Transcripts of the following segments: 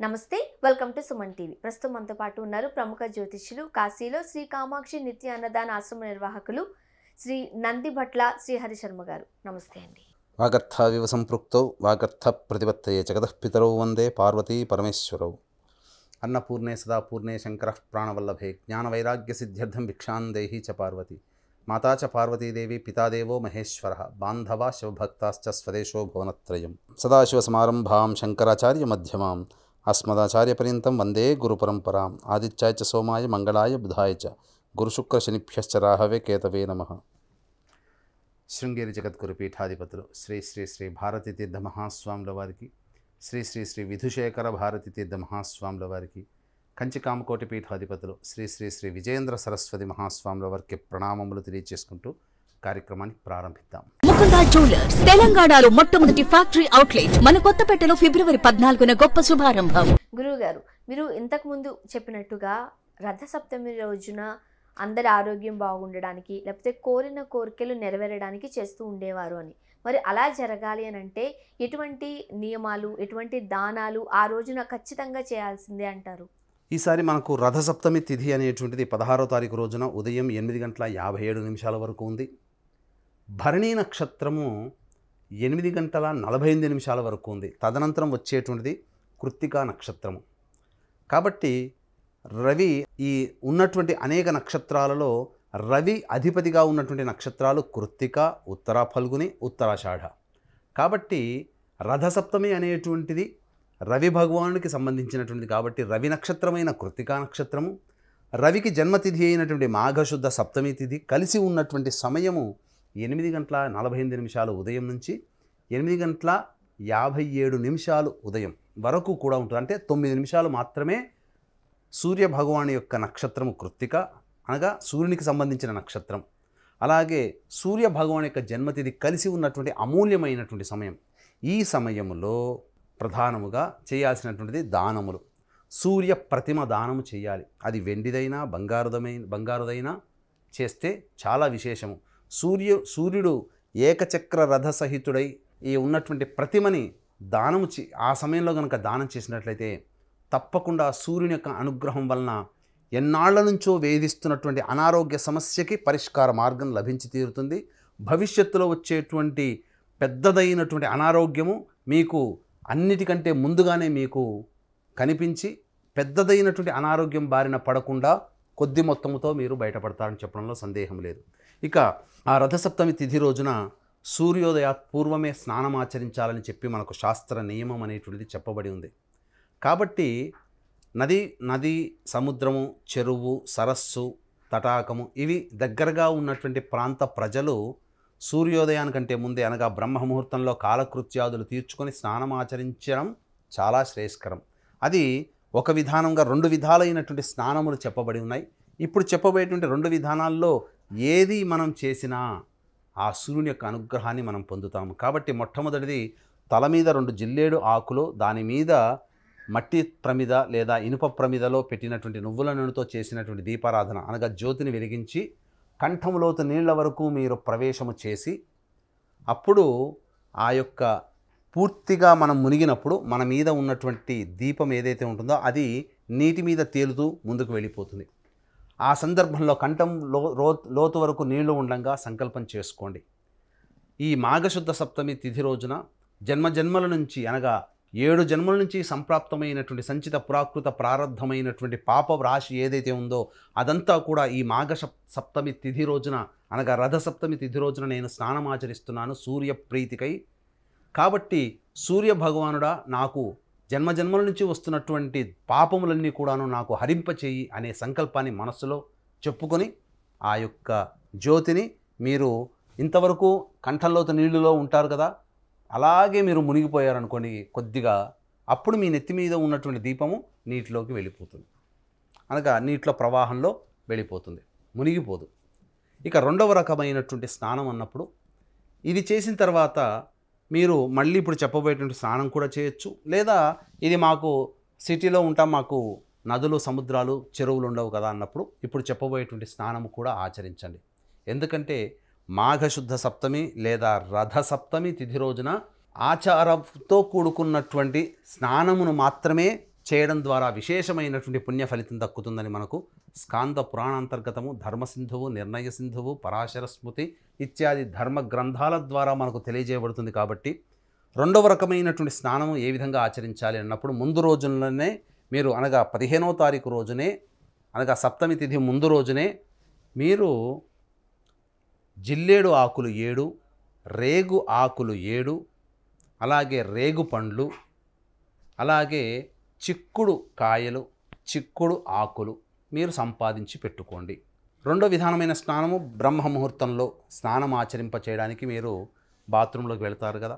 నమస్తే welcome to Suman TV. ప్రస్తుతం మనతో పాటు ఉన్నారు ప్రముఖ జ్యోతిష్యులు, కాశీలో శ్రీ కామాక్షి నిత్య అన్నదాన ఆశ్రమ నిర్వాహకులు శ్రీ నందిభట్ల శ్రీహరి శర్మ గారు. నమస్తే అండి. వాగర్థావివ సంపృక్తౌ వాగర్థ ప్రతిపత్తయే జగతః పితరౌ వందే పార్వతీ పరమేశ్వరౌ. అన్నపూర్ణే సదాపూర్ణే శంకరః ప్రాణవల్లభే జ్ఞానవైరాగ్య సిద్ధ్యర్థం భిక్షాం దేహి చ పార్వతి. మాతా చ పార్వతీదేవి పితాదేవో మహేశ్వరః బాంధవా శివభక్తాశ్చ స్వదేశో భువనత్రయం. సదాశివసమారంభాం శంకరాచార్య మధ్యమాం అస్మదాచార్యపర్యంతం వందే గురుపరంపరాం. ఆదిత్యాయ చ సోమాయ మంగళాయ బుధాయ చ గురుశుక్రశనిభ్యశ్చ రాహవే కేతవే నమః. శృంగేరి జగద్గురు పీఠాధిపతులు శ్రీ శ్రీ శ్రీ భారతీ తీర్థ మహాస్వాముల వారికి, శ్రీ శ్రీ శ్రీ విధుశేఖర భారతీ తీర్థ మహాస్వాముల వారికి, కంచి కామకోటి పీఠాధిపతులు శ్రీ శ్రీ శ్రీ విజయేంద్ర సరస్వతి మహాస్వాముల వారికి ప్రణామములు తెలియజేసుకుంటూ కార్యక్రమాన్ని ప్రారంభిద్దాం. ముకుందా జ్యువెలర్స్ తెలంగాణలో మొట్టమొదటి ఫ్యాక్టరీ అవుట్లెట్ మన కొత్తపేటలో ఫిబ్రవరి 14న గొప్ప శుభారంభం. గురువు గారు, మీరు ఇంతకు ముందు చెప్పినట్టుగా రథసప్తమి రోజున అందరి ఆరోగ్యం బాగుండడానికి, లేకపోతే కోరిన కోరికలు నెరవేరడానికి చేస్తూ ఉండేవారు అని. మరి అలా జరగాలి అని అంటే ఎటువంటి నియమాలు, ఎటువంటి దానాలు ఆ రోజున ఖచ్చితంగా చేయాల్సిందే అంటారు? ఈసారి మనకు రథసప్తమి తిథి అనేటువంటిది 16వ తారీఖు రోజున ఉదయం 8:57 వరకు ఉంది. భరణీ నక్షత్రము 8:48 వరకు ఉంది. తదనంతరం వచ్చేటువంటిది కృత్తికా నక్షత్రము. కాబట్టి రవి ఈ ఉన్నటువంటి అనేక నక్షత్రాలలో రవి అధిపతిగా ఉన్నటువంటి నక్షత్రాలు కృత్తిక, ఉత్తర ఫల్గుని, ఉత్తరాషాఢ. కాబట్టి రథసప్తమి అనేటువంటిది రవి భగవానుడికి సంబంధించినటువంటిది. కాబట్టి రవి నక్షత్రమైన కృత్తికా నక్షత్రము, రవికి జన్మతిథి అయినటువంటి మాఘశుద్ధ సప్తమి తిథి కలిసి ఉన్నటువంటి సమయము 8:48 ఉదయం నుంచి 8:57 ఉదయం వరకు కూడా ఉంటుంది. అంటే 9 నిమిషాలు మాత్రమే సూర్య భగవాను యొక్క నక్షత్రము కృత్తిక, అనగా సూర్యునికి సంబంధించిన నక్షత్రం. అలాగే సూర్య భగవాన్ యొక్క జన్మతిథి కలిసి ఉన్నటువంటి అమూల్యమైనటువంటి సమయం. ఈ సమయంలో ప్రధానముగా చేయాల్సినటువంటిది దానములు. సూర్య ప్రతిమ దానము చేయాలి. అది వెండిదైనా బంగారుదైనా చేస్తే చాలా విశేషము. సూర్యుడు ఏకచక్ర రథ సహితుడై ఈ ఉన్నటువంటి ప్రతిమని దానము ఆ సమయంలో కనుక దానం చేసినట్లయితే తప్పకుండా సూర్యుని యొక్క అనుగ్రహం వలన ఎన్నాళ్ల నుంచో వేధిస్తున్నటువంటి అనారోగ్య సమస్యకి పరిష్కార మార్గం లభించి తీరుతుంది. భవిష్యత్తులో వచ్చేటువంటి పెద్దదైనటువంటి అనారోగ్యము మీకు అన్నిటికంటే ముందుగానే మీకు కనిపించి పెద్దదైనటువంటి అనారోగ్యం బారిన పడకుండా కొద్ది మొత్తముతో మీరు బయటపడతారని చెప్పడంలో సందేహం లేదు. ఇక ఆ రథసప్తమి తిథి రోజున సూర్యోదయాత్ పూర్వమే స్నానమాచరించాలని చెప్పి మనకు శాస్త్ర నియమం అనేటువంటిది చెప్పబడి ఉంది. కాబట్టి నది, సముద్రము, చెరువు, సరస్సు, తటాకము ఇవి దగ్గరగా ఉన్నటువంటి ప్రాంత ప్రజలు సూర్యోదయానికంటే ముందే, అనగా బ్రహ్మముహూర్తంలో కాలకృత్యాదులు తీర్చుకొని స్నానమాచరించడం చాలా శ్రేయస్కరం. అది ఒక విధానంగా 2 విధాలైనటువంటి స్నానములు చెప్పబడి ఉన్నాయి. ఇప్పుడు చెప్పబోయేటువంటి 2 విధానాల్లో ఏది మనం చేసినా ఆ సూర్యుని యొక్క అనుగ్రహాన్ని మనం పొందుతాము. కాబట్టి మొట్టమొదటిది తల మీద 2 జిల్లేడు ఆకులు, దాని మీద మట్టి ప్రమిద లేదా ఇనుప ప్రమిదలో పెట్టినటువంటి నువ్వుల నూనెతో చేసినటువంటి దీపారాధన, అనగా జ్యోతిని వెలిగించి కంఠములోతు నీళ్ల వరకు మీరు ప్రవేశము చేసి, అప్పుడు ఆ యొక్క పూర్తిగా మనం మునిగినప్పుడు మన మీద ఉన్నటువంటి దీపం ఏదైతే ఉంటుందో అది నీటి మీద తేలుతూ ముందుకు వెళ్ళిపోతుంది. ఆ సందర్భంలో కంఠం లోతు వరకు నీళ్లు ఉండగా సంకల్పం చేసుకోండి. ఈ మాఘశుద్ధ సప్తమి తిథి రోజున జన్మజన్మల నుంచి, అనగా 7 జన్మల నుంచి సంప్రాప్తమైనటువంటి సంచిత పురాకృత ప్రారంధమైనటువంటి పాప రాశి ఏదైతే ఉందో అదంతా కూడా ఈ సప్తమి తిథి రోజున, అనగా రథసప్తమి తిథి రోజున నేను స్నానమాచరిస్తున్నాను సూర్య ప్రీతికై. కాబట్టి సూర్య భగవానుడా, నాకు జన్మజన్మల నుంచి వస్తున్నటువంటి పాపములన్నీ కూడాను నాకు హరింపచేయి అనే సంకల్పాన్ని మనస్సులో చెప్పుకొని ఆ యొక్క జ్యోతిని మీరు ఇంతవరకు కంఠంలోతు నీళ్ళలో ఉంటారు కదా, అలాగే మీరు మునిగిపోయారనుకోండి కొద్దిగా, అప్పుడు మీ నెత్తి మీద ఉన్నటువంటి దీపము నీటిలోకి వెళ్ళిపోతుంది, అనగా నీటిలో ప్రవాహంలో వెళ్ళిపోతుంది, మునిగిపోదు. ఇక 2వ రకమైనటువంటి స్నానం అన్నప్పుడు ఇది చేసిన తర్వాత మీరు మళ్ళీ ఇప్పుడు చెప్పబోయేటువంటి స్నానం కూడా చేయొచ్చు. లేదా ఇది మాకు సిటీలో ఉంటాం, మాకు నదులు, సముద్రాలు, చెరువులు ఉండవు కదా అన్నప్పుడు ఇప్పుడు చెప్పబోయేటువంటి స్నానము కూడా ఆచరించండి. ఎందుకంటే మాఘశుద్ధ సప్తమి లేదా రథ సప్తమి తిథి రోజున ఆచారంతో కూడుకున్నటువంటి స్నానమును మాత్రమే చేయడం ద్వారా విశేషమైనటువంటి పుణ్య ఫలితం దక్కుతుందని మనకు స్కాంద పురాణాంతర్గతము ధర్మసింధువు, నిర్ణయ సింధువు, పరాశర స్మృతి ఇత్యాది ధర్మ గ్రంథాల ద్వారా మనకు తెలియజేయబడుతుంది. కాబట్టి రెండవ రకమైనటువంటి స్నానము ఏ విధంగా ఆచరించాలి అన్నప్పుడు ముందు రోజుల్లోనే మీరు అనగా 15వ తారీఖు రోజునే అనగా సప్తమి తిథి ముందు రోజునే మీరు జిల్లేడు ఆకులు 7, రేగు ఆకులు 7, అలాగే రేగు పండ్లు, అలాగే చిక్కుడు కాయలు, చిక్కుడు ఆకులు మీరు సంపాదించి పెట్టుకోండి. రెండో విధానమైన స్నానము బ్రహ్మ ముహూర్తంలో స్నానం ఆచరింప చేయడానికి మీరు బాత్రూంలోకి వెళ్తారు కదా,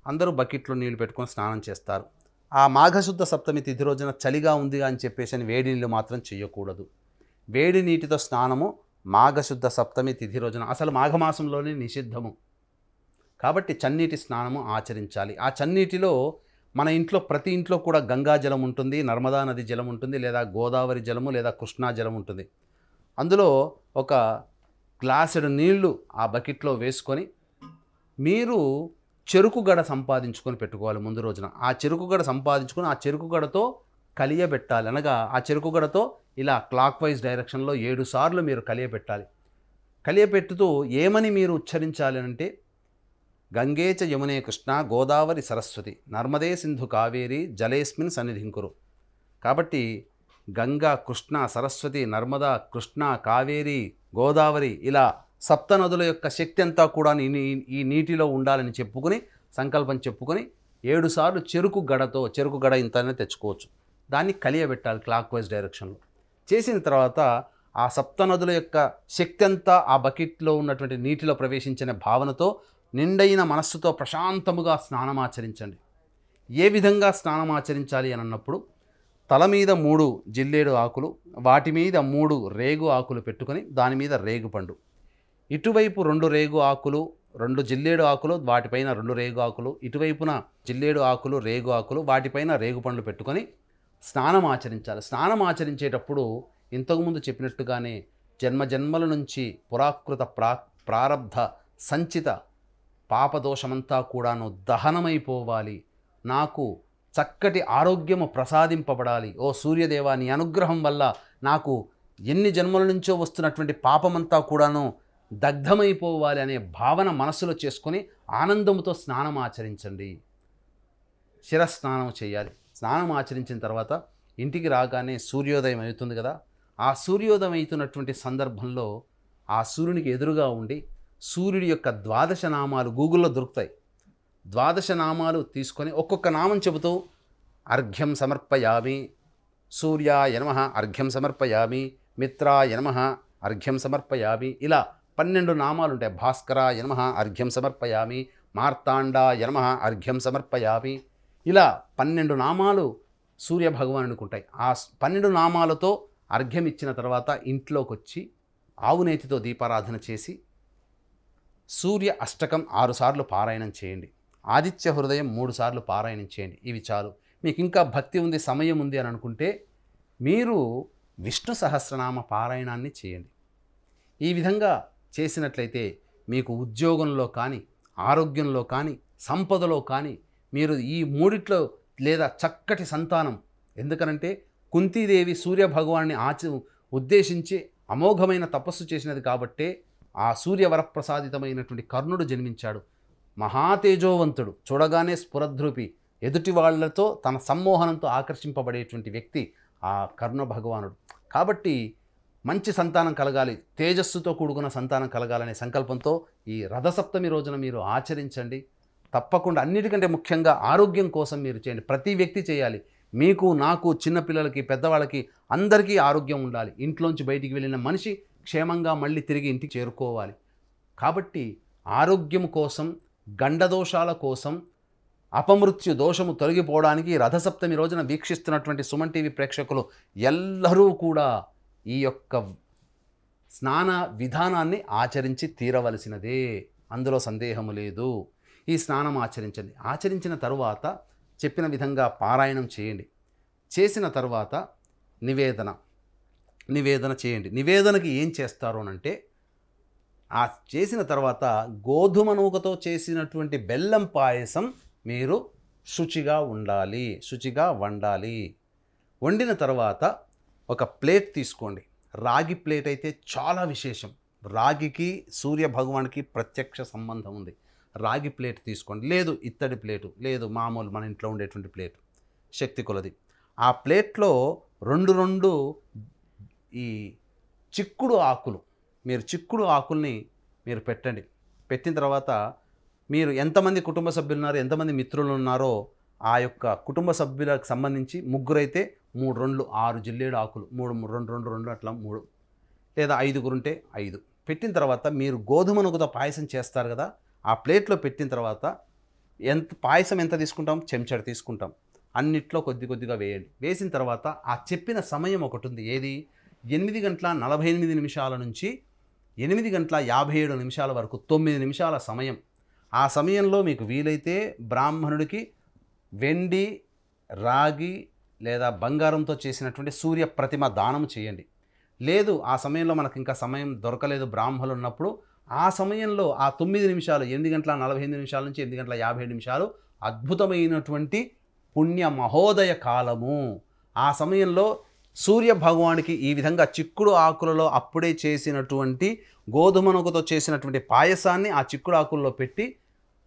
అందరూ బకెట్లో నీళ్లు పెట్టుకొని స్నానం చేస్తారు. ఆ మాఘశుద్ధ సప్తమి తిథి రోజున చలిగా ఉంది అని చెప్పేసి అని వేడి నీళ్ళు మాత్రం చేయకూడదు. వేడి నీటితో స్నానము మాఘశుద్ధ సప్తమి తిథి రోజున అసలు మాఘమాసంలోనే నిషిద్ధము. కాబట్టి చన్నీటి స్నానము ఆచరించాలి. ఆ చన్నీటిలో మన ఇంట్లో ప్రతి ఇంట్లో కూడా గంగా జలం ఉంటుంది, నర్మదా నది జలం ఉంటుంది, లేదా గోదావరి జలము లేదా కృష్ణా జలం ఉంటుంది. అందులో ఒక గ్లాసుడు నీళ్లు ఆ బకెట్లో వేసుకొని మీరు చెరుకు గడ సంపాదించుకొని పెట్టుకోవాలి ముందు రోజున. ఆ చెరుకు గడ సంపాదించుకొని ఆ చెరుకు గడతో కలియబెట్టాలి. అనగా ఆ చెరుకు గడతో ఇలా క్లాక్ వైజ్ డైరెక్షన్లో 7 సార్లు మీరు కలియబెట్టాలి. కలియబెట్టుతూ ఏమని మీరు ఉచ్చరించాలి అంటే గంగే చ యమునే కృష్ణ గోదావరి సరస్వతి నర్మదే సింధు కావేరి జలేస్మిన్ సన్నిధింకురు. కాబట్టి గంగా, కృష్ణ, సరస్వతి, నర్మదా, కృష్ణ, కావేరి, గోదావరి ఇలా సప్త నదుల యొక్క శక్తి అంతా కూడా ఈ నీటిలో ఉండాలని చెప్పుకొని సంకల్పం చెప్పుకొని 7 సార్లు చెరుకు గడ ఇంతనే తెచ్చుకోవచ్చు. దాన్ని కలియబెట్టాలి క్లాక్ వైజ్ డైరెక్షన్లో. చేసిన తర్వాత ఆ సప్త నదుల యొక్క శక్తి అంతా ఆ బకెట్లో ఉన్నటువంటి నీటిలో ప్రవేశించిన భావనతో నిండైన మనస్సుతో ప్రశాంతముగా స్నానమాచరించండి. ఏ విధంగా స్నానమాచరించాలి అని అన్నప్పుడు తల మీద 3 జిల్లేడు ఆకులు, వాటి మీద 3 రేగు ఆకులు పెట్టుకొని దాని మీద రేగు పండు, ఇటువైపు 2 రేగు ఆకులు, 2 జిల్లేడు ఆకులు, వాటిపైన 2 రేగు ఆకులు, ఇటువైపున జిల్లేడు ఆకులు, రేగు ఆకులు, వాటిపైన రేగు పండ్లు పెట్టుకొని స్నానం ఆచరించాలి. స్నానం ఆచరించేటప్పుడు ఇంతకుముందు చెప్పినట్టుగానే జన్మజన్మల నుంచి పురాకృత ప్రారబ్ధ సంచిత పాపదోషమంతా కూడాను దహనమైపోవాలి, నాకు చక్కటి ఆరోగ్యము ప్రసాదింపబడాలి, ఓ సూర్యదేవా నీ అనుగ్రహం వల్ల నాకు ఎన్ని జన్మల నుంచో వస్తున్నటువంటి పాపమంతా కూడాను దగ్ధమైపోవాలి అనే భావన మనసులో చేసుకొని ఆనందంతో స్నానం ఆచరించండి. శిరస్నానం చేయాలి. స్నానం ఆచరించిన తర్వాత ఇంటికి రాగానే సూర్యోదయం అవుతుంది కదా, ఆ సూర్యోదయం అవుతున్నటువంటి సందర్భంలో ఆ సూర్యునికి ఎదురుగా ఉండి సూర్యుడి యొక్క 12 నామాలు గూగుల్లో దొరుకుతాయి. 12 నామాలు తీసుకొని ఒక్కొక్క నామం చెబుతూ అర్ఘ్యం సమర్పయామి, సూర్యాయ నమః అర్ఘ్యం సమర్పయామి, మిత్రాయ నమః అర్ఘ్యం సమర్పయామి, ఇలా 12 నామాలు ఉంటాయి. భాస్కరాయ నమః అర్ఘ్యం సమర్పయామి, మార్తాండాయ నమః అర్ఘ్యం సమర్పయామి, ఇలా 12 నామాలు సూర్య భగవానునికి ఉంటాయి. ఆ 12 నామాలతో అర్ఘ్యం ఇచ్చిన తర్వాత ఇంట్లోకి వచ్చి ఆవు నేతితో దీపారాధన చేసి సూర్య అష్టకం 6 సార్లు పారాయణం చేయండి. ఆదిత్య హృదయం 3 సార్లు పారాయణం చేయండి. ఇవి చాలు. మీకు ఇంకా భక్తి ఉంది, సమయం ఉంది అని అనుకుంటే మీరు విష్ణు సహస్రనామ పారాయణాన్ని చేయండి. ఈ విధంగా చేసినట్లయితే మీకు ఉద్యోగంలో కానీ, ఆరోగ్యంలో కానీ, సంపదలో కానీ మీరు ఈ మూడిట్లో లేదా చక్కటి సంతానం, ఎందుకనంటే కుంతీదేవి సూర్య భగవాన్ని ఉద్దేశించి అమోఘమైన తపస్సు చేసినది కాబట్టే ఆ సూర్యవరప్రసాదితమైనటువంటి కర్ణుడు జన్మించాడు. మహాతేజోవంతుడు, చూడగానే స్ఫురద్రూపి, ఎదుటి వాళ్లతో తన సమ్మోహనంతో ఆకర్షింపబడేటువంటి వ్యక్తి ఆ కర్ణ భగవానుడు. కాబట్టి మంచి సంతానం కలగాలి, తేజస్సుతో కూడుకున్న సంతానం కలగాలనే సంకల్పంతో ఈ రథసప్తమి రోజున మీరు ఆచరించండి. తప్పకుండా అన్నిటికంటే ముఖ్యంగా ఆరోగ్యం కోసం మీరు చేయండి. ప్రతి వ్యక్తి చేయాలి. మీకు, నాకు, చిన్నపిల్లలకి, పెద్దవాళ్ళకి అందరికీ ఆరోగ్యం ఉండాలి. ఇంట్లోంచి బయటికి వెళ్ళిన మనిషి క్షేమంగా మళ్ళీ తిరిగి ఇంటికి చేరుకోవాలి. కాబట్టి ఆరోగ్యం కోసం, గండదోషాల కోసం, అపమృత్యు దోషము తొలగిపోవడానికి రథసప్తమి రోజున వీక్షిస్తున్నటువంటి సుమన్ టీవీ ప్రేక్షకులు ఎల్లరూ కూడా ఈ యొక్క స్నాన విధానాన్ని ఆచరించి తీరవలసినదే, అందులో సందేహము లేదు. ఈ స్నానం ఆచరించండి. ఆచరించిన తరువాత చెప్పిన విధంగా పారాయణం చేయండి. చేసిన తరువాత నివేదన చేయండి. నివేదనకి ఏం చేస్తారు అనంటే ఆ చేసిన తర్వాత గోధుమ నూకతో చేసినటువంటి బెల్లం పాయసం మీరు శుచిగా వండాలి. వండిన తర్వాత ఒక ప్లేట్ తీసుకోండి. రాగి ప్లేట్ అయితే చాలా విశేషం. రాగికి సూర్య భగవానికి ప్రత్యక్ష సంబంధం ఉంది. రాగి ప్లేట్ తీసుకోండి, లేదు ఇత్తడి ప్లేటు, లేదు మామూలు మన ఇంట్లో ఉండేటువంటి ప్లేటు, శక్తి కొలది. ఆ ప్లేట్లో రెండు ఈ చిక్కుడు ఆకులు, మీరు చిక్కుడు ఆకుల్ని మీరు పెట్టండి. పెట్టిన తర్వాత మీరు ఎంతమంది కుటుంబ సభ్యులు ఉన్నారో, ఎంతమంది మిత్రులు ఉన్నారో ఆ యొక్క కుటుంబ సభ్యులకు సంబంధించి ముగ్గురైతే 3 6 జిల్లేడు ఆకులు, 2 అట్లా 3, లేదా 5 ఉంటే 5 పెట్టిన తర్వాత మీరు గోధుమ నూకతో పాయసం చేస్తారు కదా, ఆ ప్లేట్లో పెట్టిన తర్వాత పాయసం ఎంత తీసుకుంటాం, చెంచాడు తీసుకుంటాం, అన్నిట్లో కొద్దిగా వేయండి. వేసిన తర్వాత ఆ చెప్పిన సమయం ఒకటి ఉంది, ఏది 8:48 నుంచి 8:57 వరకు 9 నిమిషాల సమయం. ఆ సమయంలో మీకు వీలైతే బ్రాహ్మణుడికి వెండి, రాగి లేదా బంగారంతో చేసినటువంటి సూర్య ప్రతిమ దానం చేయండి. లేదు ఆ సమయంలో మనకు ఇంకా సమయం దొరకలేదు బ్రాహ్మణులు ఉన్నప్పుడు, ఆ సమయంలో ఆ 9 నిమిషాలు, 8:48 నుంచి 8:57 అద్భుతమైనటువంటి పుణ్య మహోదయ కాలము. ఆ సమయంలో సూర్య భగవానికి ఈ విధంగా చిక్కుడు ఆకులలో అప్పుడే చేసినటువంటి గోధుమ నూకతో చేసినటువంటి పాయసాన్ని ఆ చిక్కుడు ఆకుల్లో పెట్టి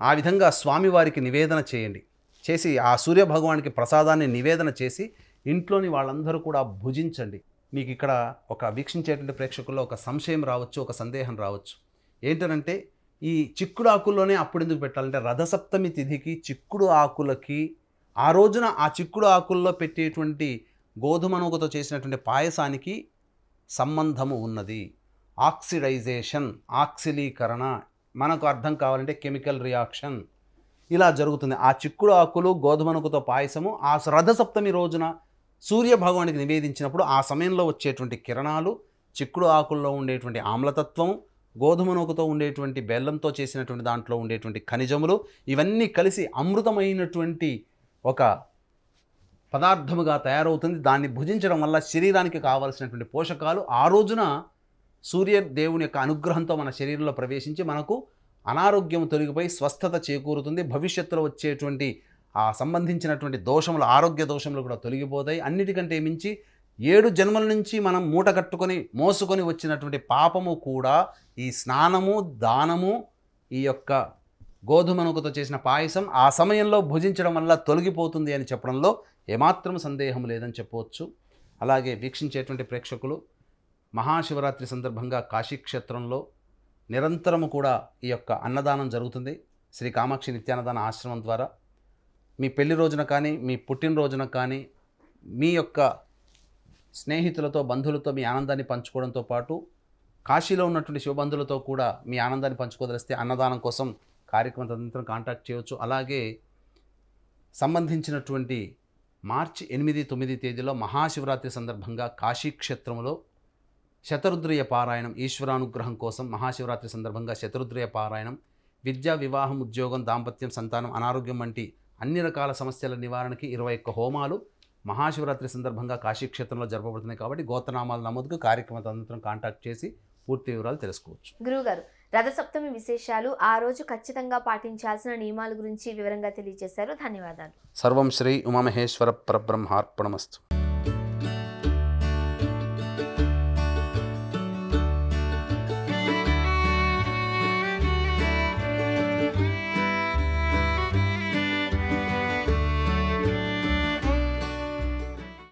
ఆ విధంగా స్వామివారికి నివేదన చేయండి. చేసి ఆ సూర్య భగవానికి ప్రసాదాన్ని నివేదన చేసి ఇంట్లోని వాళ్ళందరూ కూడా భుజించండి. మీకు ఇక్కడ ఒక వీక్షించేటువంటి ప్రేక్షకుల్లో ఒక సంశయం రావచ్చు, ఒక సందేహం రావచ్చు. ఏంటంటే ఈ చిక్కుడు ఆకుల్లోనే అప్పుడు ఎందుకు పెట్టాలంటే, రథసప్తమి తిథికి చిక్కుడు ఆకులకి ఆ రోజున ఆ చిక్కుడు ఆకుల్లో పెట్టేటువంటి గోధుమ నూకతో చేసినటువంటి పాయసానికి సంబంధము ఉన్నది. ఆక్సిడైజేషన్, ఆక్సిలీకరణ, మనకు అర్థం కావాలంటే కెమికల్ రియాక్షన్ ఇలా జరుగుతుంది. ఆ చిక్కుడు ఆకులు గోధుమ నూకతో పాయసము ఆ రథసప్తమి రోజున సూర్య భగవానికి నివేదించినప్పుడు ఆ సమయంలో వచ్చేటువంటి కిరణాలు, చిక్కుడు ఆకుల్లో ఉండేటువంటి ఆమ్లతత్వం, గోధుమ నూకతో ఉండేటువంటి బెల్లంతో చేసినటువంటి దాంట్లో ఉండేటువంటి ఖనిజములు, ఇవన్నీ కలిసి అమృతమైనటువంటి ఒక పదార్థముగా తయారవుతుంది. దాన్ని భుజించడం వల్ల శరీరానికి కావలసినటువంటి పోషకాలు ఆ రోజున సూర్య దేవుని యొక్క అనుగ్రహంతో మన శరీరంలో ప్రవేశించి మనకు అనారోగ్యం తొలగిపోయి స్వస్థత చేకూరుతుంది. భవిష్యత్తులో వచ్చేటువంటి ఆ సంబంధించినటువంటి దోషములు, ఆరోగ్య దోషములు కూడా తొలగిపోతాయి. అన్నిటికంటే మించి 7 జన్మల నుంచి మనం మూట కట్టుకొని మోసుకొని వచ్చినటువంటి పాపము కూడా ఈ స్నానము, దానము, ఈ యొక్క గోధుమ నూకతో చేసిన పాయసం ఆ సమయంలో భుజించడం వల్ల తొలగిపోతుంది అని చెప్పడంలో ఏమాత్రం సందేహం లేదని చెప్పవచ్చు. అలాగే వీక్షించేటువంటి ప్రేక్షకులు, మహాశివరాత్రి సందర్భంగా కాశీక్షేత్రంలో నిరంతరము కూడా ఈ యొక్క అన్నదానం జరుగుతుంది. శ్రీ కామాక్షి నిత్యాన్నదాన ఆశ్రమం ద్వారా మీ పెళ్లి రోజున కానీ, మీ పుట్టినరోజున కానీ, మీ యొక్క స్నేహితులతో, బంధువులతో మీ ఆనందాన్ని పంచుకోవడంతో పాటు కాశీలో ఉన్నటువంటి శివబంధువులతో కూడా మీ ఆనందాన్ని పంచుకోదలిస్తే అన్నదానం కోసం కార్యక్రమం తదనంతరం కాంటాక్ట్ చేయవచ్చు. అలాగే సంబంధించినటువంటి మార్చి 8, 9 తేదీలో మహాశివరాత్రి సందర్భంగా కాశీక్షేత్రంలో శతరుద్రయ పారాయణం, ఈశ్వరానుగ్రహం కోసం మహాశివరాత్రి సందర్భంగా శతరుద్రయ పారాయణం, విద్య, వివాహం, ఉద్యోగం, దాంపత్యం, సంతానం, అనారోగ్యం వంటి అన్ని రకాల సమస్యల నివారణకి 21 హోమాలు మహాశివరాత్రి సందర్భంగా కాశీక్షేత్రంలో జరపబడుతున్నాయి. కాబట్టి గోత్రనామాల నమోదుకు కార్యక్రమం తదనంతరం కాంటాక్ట్ చేసి పూర్తి వివరాలు తెలుసుకోవచ్చు. గురువుగారు, రథసప్తమి విశేషాలు, ఆ రోజు ఖచ్చితంగా పాటించాల్సిన నియమాల గురించి వివరంగా తెలియజేశారు. ధన్యవాదాలు. సర్వం శ్రీ ఉమామహేశ్వర పరబ్రహ్మార్పణమస్తు.